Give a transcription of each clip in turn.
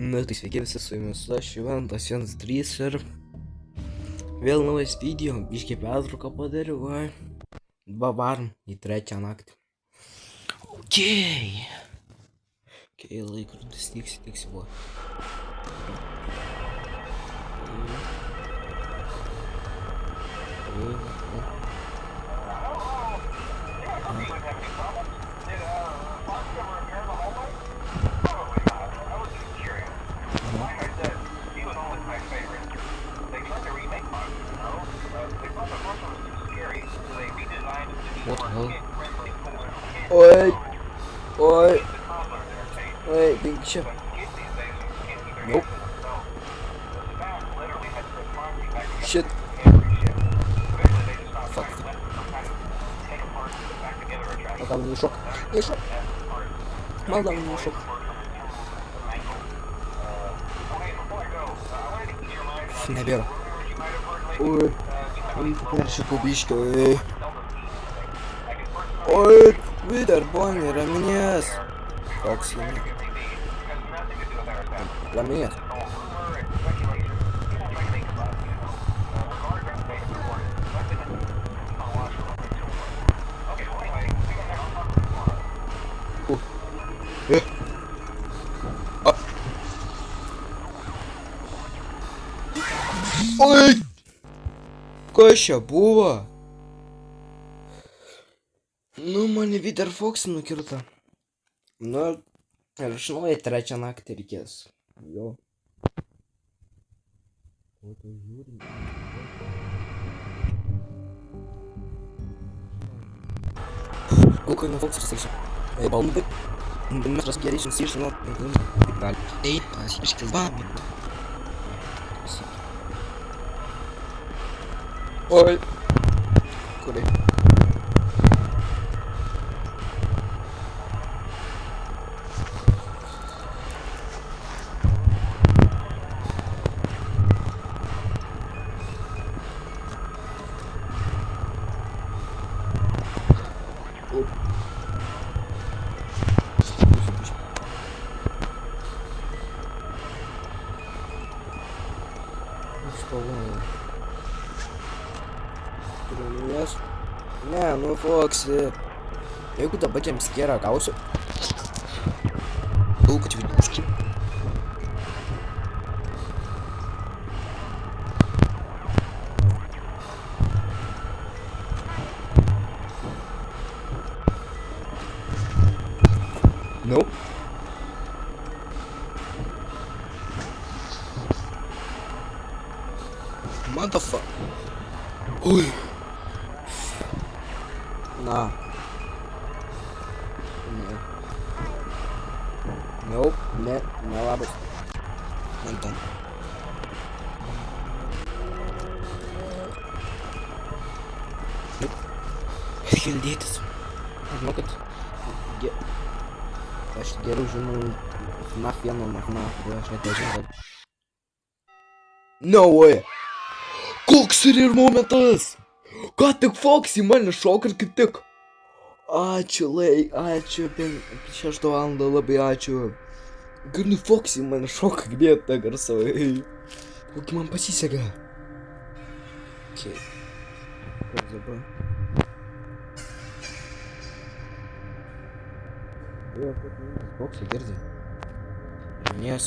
Na tai sveiki visi, su jumis aš Šventas 1.3 ir vėl naujas video, biškį pertrauką padariau, varom į trečią naktį. Okei, laikrodis tiksi buvo. What the hell? Oi, dink čia. Nope. Shit. Fuck. Maldan не шок. Maldan не шок. Nebėra. Peršikau biškį, Vider, Bonnie, raminės. Koks jį? Raminės. Oi! Kas čia buvo? Nu, mane Vider Fox nukirto. Nu, ir iš naujo trečią naktį reikės. Jo. O tu žiūri. Kokai на Fox рассекся. Балмы. Мы разгорелись все, но так далее. Эй, спички с вами. Ой. Куда? Ne, nu Foxy. Jeigu dabar jiems gerą gausiu. Daug atviduškį. Nope. Motherfucker. Ui. Na. Ne. Nope, nelabas. Man ten. Hildėtis. Aš žinau, kad aš geriau žinau FNAF 1, FNAF 2, aš net nežinau. No way! Koks ir momentas! Ką tik Foxy mane šoka ir kaip tik. Ačiū, ačiū, 6 valandą, labai ačiū. Gana Foxy mane šoka где-то garsai. Kokį man pasisekė. Okei. Kas dabar? Foxy girdi. Žinės.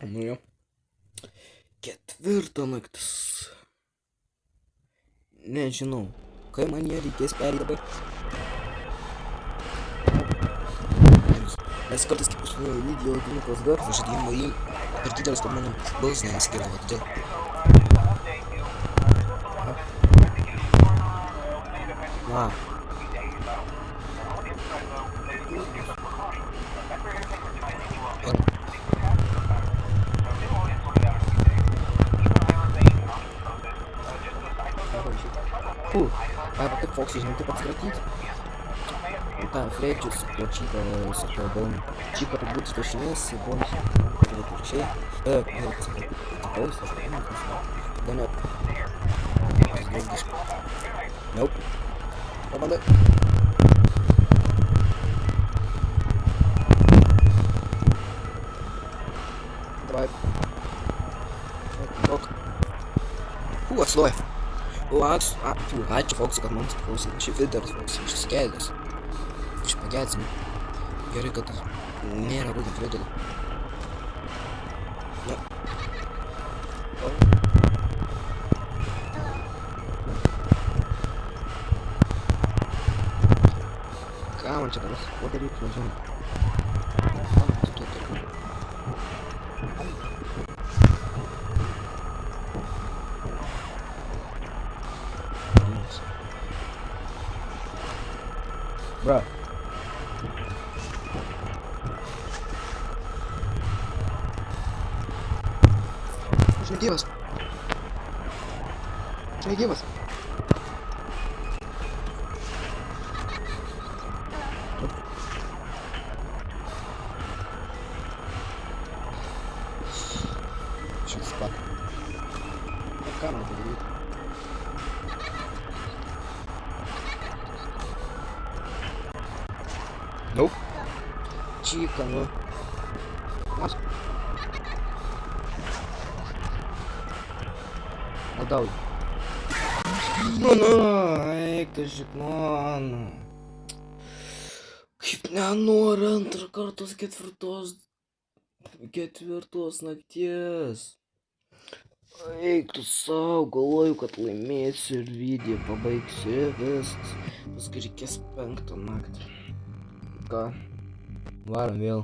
Nu jo. Ketvirta naktis. Nežinau, kai man ją reikės perėti dabar. Nes kartais kaip aš video dinukos garso žaidimo jį per didelis, kad mano balsas nesigirdavo, todėl. Na. Как Foxy, не ты подсократить? Да, Фредди, Чика, Соколбон. Чика тут будет точнее, с бонус. Ключей. Да нет. Nope. командой. Давай. Ок. Fú, atstoja. Ačiū Foksui, kad mums klausė. Šiaip Vidaras Foksai, šis kelias. Aš pagėdsim. Gerai, kad nėra būtent Vidaro. Ne. Ką man čia dabar? Ko daryti, nežinau. Bro. Aš negyvas. Aš negyvas. Šis spat. Ką man padaryti? Nope. Chica, no. Mas. Atgal. Nu, eik tu žik, mano. Kaip nenori antrą kartą ketvirtos nakties. Eik tu savo, galvoju, kad laimėsiu ir video pabaigsiu ir viskas. Paskui reikės 5 naktį. Ką? Varom vėl.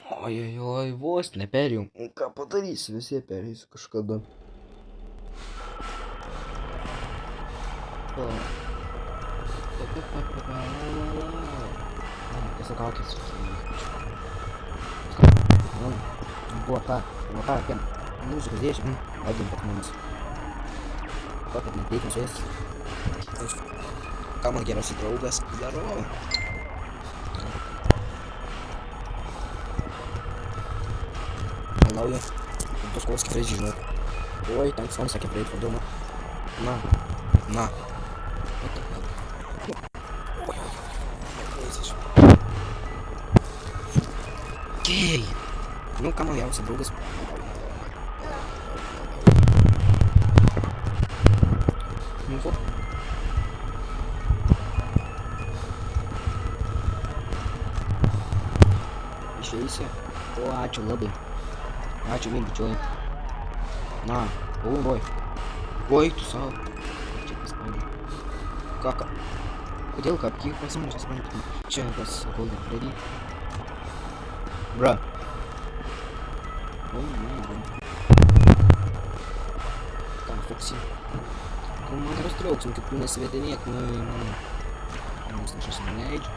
Ojojoj, vos neperėjau. Ką padarysiu, visi perėsiu kažkada. Tiesiog kaukės. Buvo ką, kiek muzikos dėšim. Vadin pat mums. Ko, kad neteikim su jais. Ką man geriausiai draugas? Daro. Nauja. Paskos tikrai žinau. Oi, ten man sakė prieiti vadoma. Na. Okei. Nu, ką man geriausiai draugas? Nu, ko? Išeisi. O, ačiū labai. Ačiū vien bičiuoju. Na, oi. Oi, tu savo. Čia paspaudė. Ką? Kodėl kiek pasimušęs man čia pas Golden Freddy? Bra. O, ne. Ką, Foxy? Kol man rastrauksim, kaip tu nesivedinėk, nu, mano. Jums aš neleidžiu.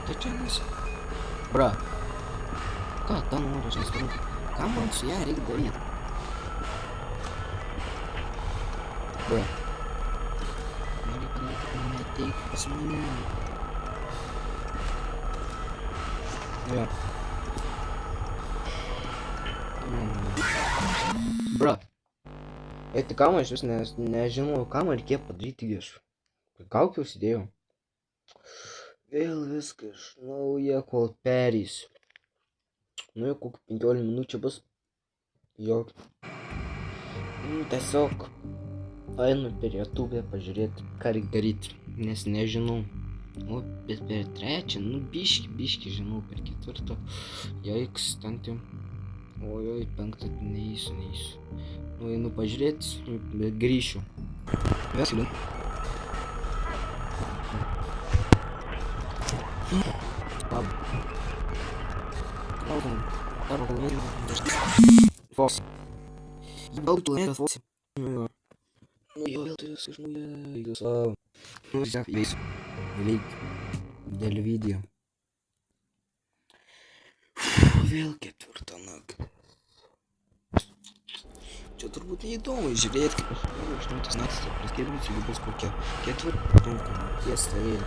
Tai čia nesi. Bra. Ką ta nori, aš nesuprantu. Ką man su ją reikia daryti? Bra. Nori padaryti, kad mane ateik pas mane. Jo. Bra. Tai ką man, aš vis nežinau, ką man reikėjo padaryti iš. Kaukę užsidėjau. Vėl viską iš naujo, kol pereisiu. Nu jau kokių 15 minučių bus. Jo. Tiesiog einu per YouTube pažiūrėti, ką reikia daryti. Nes nežinau. O, bet per 3, nu biški žinau, per 4. Jaiks, ten tai. Ojoj, 5 neįsiu. Nu, einu pažiūrėti, bet grįšiu. Vesliu. Foxy. Ебал tu это Foxy. Ну я вėl tu viską išnaudoju savo. Nu, eisiu. Dėl video. Vėl 4 naktį. Čia turbūt neįdomu žiūrėti, kaip aš 8 naktį praskėdinsiu, jeigu bus kokia 4 nakties tai.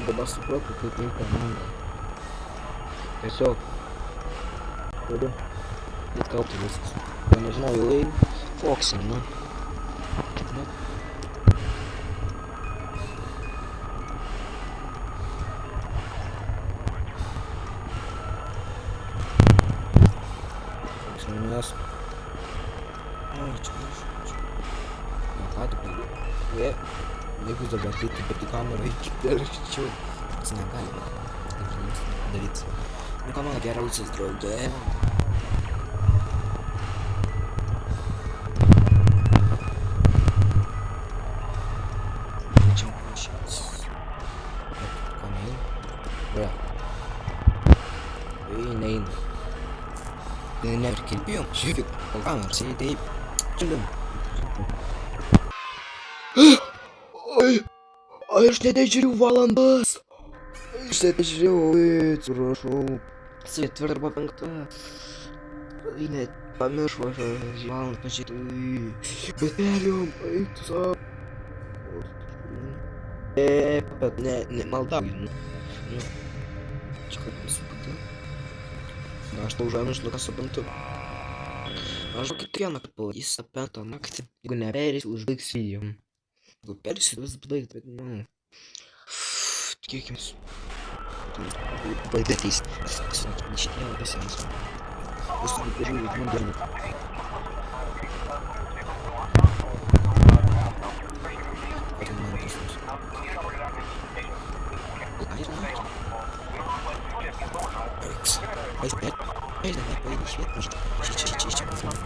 dabar supratau, kaip tai komanda. Tiesiog turiu įtraukti viskas. Jo nežinau, ilai Foxy, nu. Ne. Foxy manęs. Ai, čia aš. Na ką tu pali? Jeigu dabar ateitų pati kamerą iki perščiau, tas negali daryti. Nu ką mano geriausias draugė? Čia šis. Ko neina? Bra. Neina. Neperkelbėjom. Žiūrėkit, kameras, taip. Čiūlim. Aš nežiūrėjau valandas. Aš nežiūrėjau, atsiprašau. Ketvirta arba penkta. Net pamiršau, aš valandą pažiūrėjau. Bet perėjom, tu savo. Bet ne maldauju. Nu. Čia kaip nesupratau. Na, aš tau žemės, nu ką suprantu. Aš kiekvieną kartą pavarys tą penktą naktį. Jeigu neperėsi, užbaigs video. Jeigu perėsi, vis baigt, bet nu. Tikėkimės. Baigė ateis. Šitie labai senas. Aš turiu peržiūrėti, man dirbu. Kodėl man prašus? Ai, žinokit. Baigs. Baigė šviet. Čia konfirmuoju.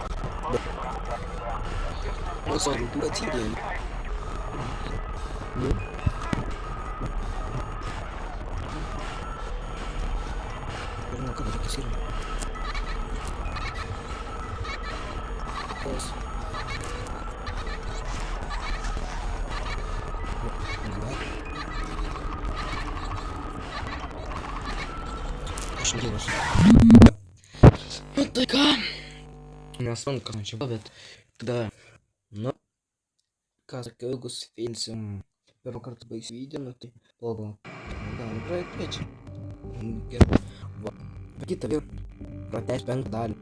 Mūsų rūpų atsidėjom. Nu? Žinau, kada tokias yra. Kas? Negali. Aš negėlus. Nu tai ką? Nesman, kas man čia buvo, bet tada, nu, ką sakiau, jeigu sufinsim pirmą kartą baigsiu video, nu tai palauk, galim praeit priečia. Gerai, va, kitą vėl pratęs penktą dalį.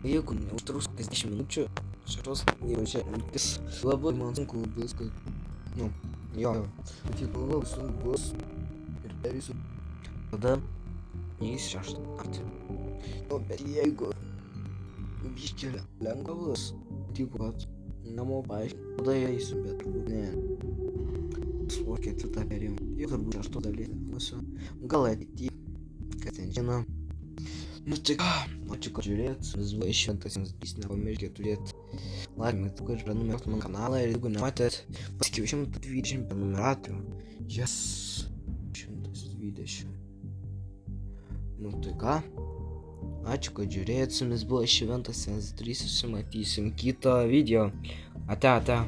Jeigu neužtruks kokias 10 minučių, šios jau čia mintis labai man sunku bus, kad, nu, jo, bet jeigu labai sunku bus ir perėsiu, tada neįs šeštą naktį. Nu, bet jeigu biškį lengva bus, tipo, kad namo paaiškinti, tada eisiu, bet turbūt ne. O ketvirtą perėjom, jau turbūt šešto dalysiu, gal ateity, kad ten žino. Nu tai ką, ačiū, kad žiūrėt, vis buvo iššventas, jums nepamirškit turėt laiką, kad prenumeruot mano kanalą ir jeigu nematėt, paskiau 120 prenumeratorių. Yes, 120. Nu tai ką, ačiū, kad žiūrėt, su jumis buvo Šventas 3, susimatysim kitą video. Ate.